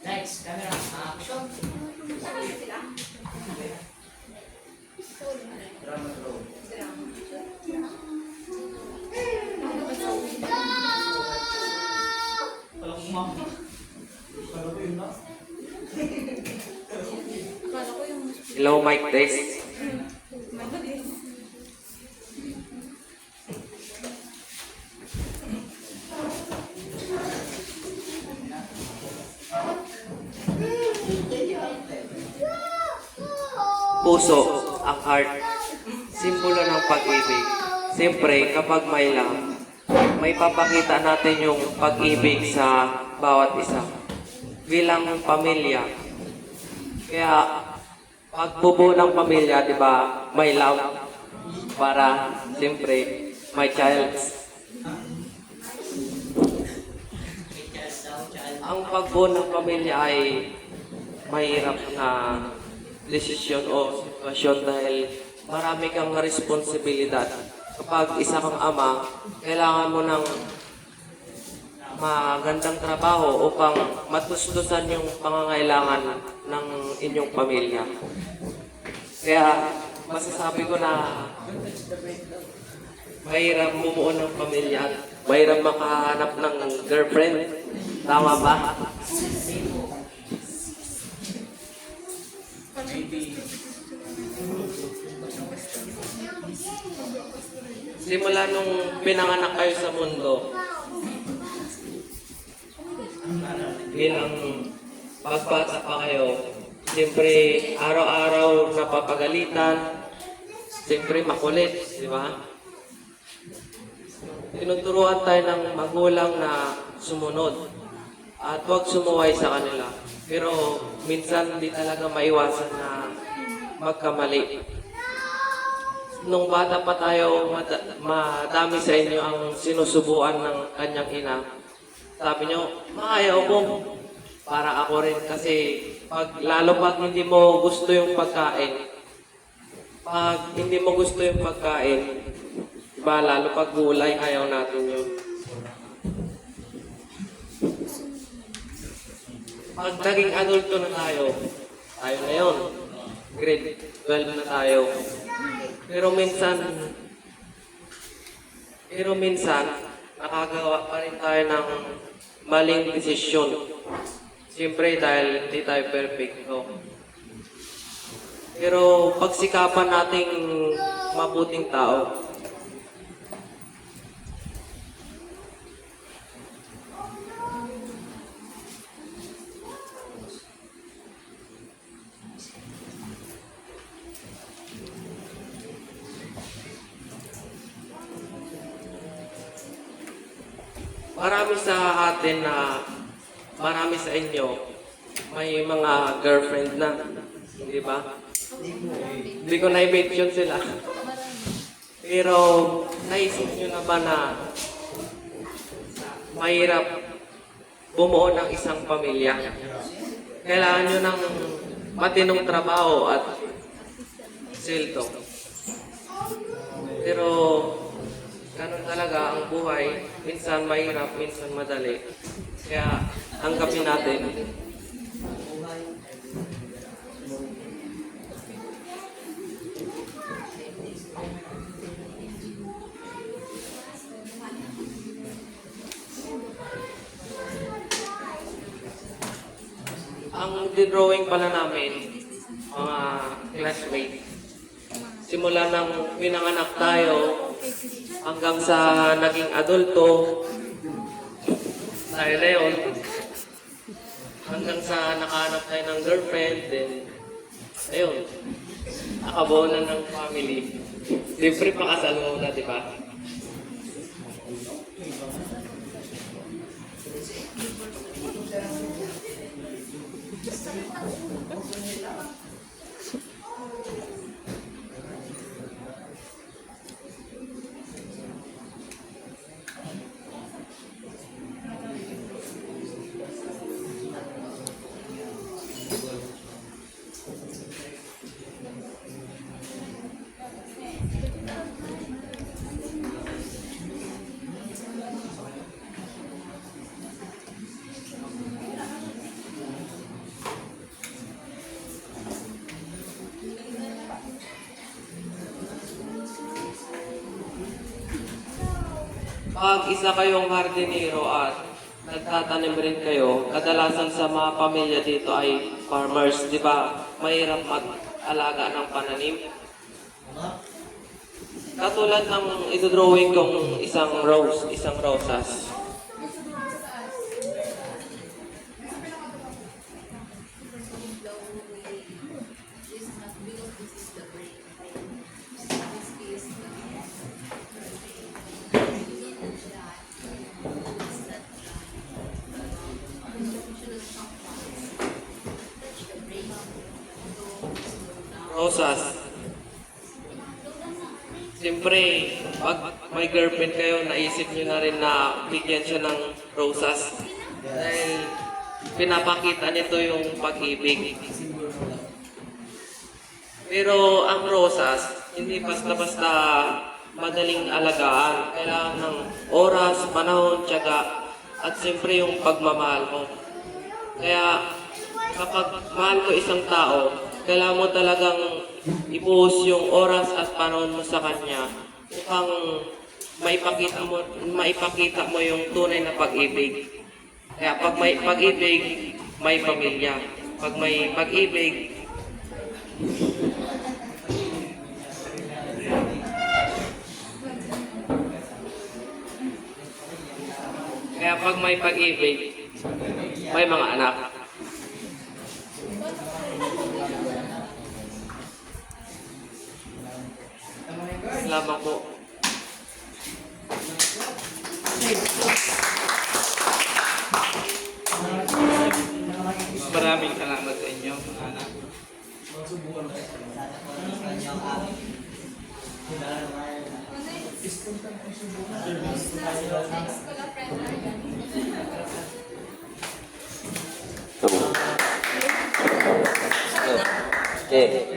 Lights, camera, action. Drama roll. Walang umama. Kala ko yun na. Hello, mic test. Puso, ang heart, simbolo ng pag-ibig. Siyempre, kapag may love, may papakita natin yung pag-ibig sa bawat isa bilang pamilya. Kaya, pagbubuo ng pamilya, di ba, may love para, siyempre, may child. Ang pagbuo ng pamilya ay mahirap na desisyon o sitwasyon dahil marami kang responsibilidad. Kapag isa kang ama, kailangan mo ng magandang trabaho upang matustusan yung pangangailangan ng inyong pamilya. Kaya masasabi ko na mahirap bumuo ng pamilya at mahirap makahanap ng girlfriend. Tama ba? Simula nung pinanganak kayo sa mundo, bilang pagbata pa kayo, siyempre araw-araw napapagalitan, siyempre makulit, di ba? Tinuturuan tayo ng magulang na sumunod at huwag sumuway sa kanila. Pero minsan hindi talaga maiwasan na magkamali. Nung bata pa tayo, madami sa inyo ang sinusubuan ng kanyang ina. Sabi nyo, maayaw ko para ako rin kasi lalo pag hindi mo gusto yung pagkain, diba, lalo pag gulay, ayaw natin yun. Pag naging adulto na tayo na yun, grade 12 na tayo. Pero minsan, nakagawa pa rin tayo ng maling desisyon. Siyempre dahil hindi tayo perfecto. Pero pagsikapan nating mabuting tao. Marami sa inyo, may mga girlfriend na, di ba? Hindi ko na-mention sila. Pero, naisip nyo na ba na mahirap bumuo ng isang pamilya? Kailangan nyo ng matinong trabaho at sweldo. Pero, ganun talaga ang buhay. Minsan mahirap, minsan madali. Kaya, tanggapin natin. Ang drawing pala namin, mga classmates, simula nang pinanganak tayo, hanggang sa naging adulto, tayo na yun, hanggang sa nakahanap tayo ng girlfriend, then, ayun, nakabuo na ng family. Siyempre, pakasal muna, di ba? Pag isa kayong hardinero at nagtatanim rin kayo, kadalasan sa mga pamilya dito ay farmers, di ba? Mahirap mag-alaga ng pananim. Katulad ng idodrawing kong isang rosas. Rosas. Siyempre, pag may girlfriend kayo, naisip nyo na rin na bigyan siya ng rosas. Dahil pinapakita nito yung pag-ibig. Pero ang rosas, hindi basta-basta madaling alagaan. Kailangan ng oras, panahon, tiyaga, at siyempre yung pagmamahal mo. Kaya kapag mahal ko isang tao, kailangan mo talagang ibuhos yung oras at panahon mo sa kanya upang maipakita mo yung tunay na pag-ibig. Kaya pag may pag-ibig, may pamilya. Pag may pag-ibig, may mga anak. Salamat po. Maraming salamat sa inyo, mga anak. Okay.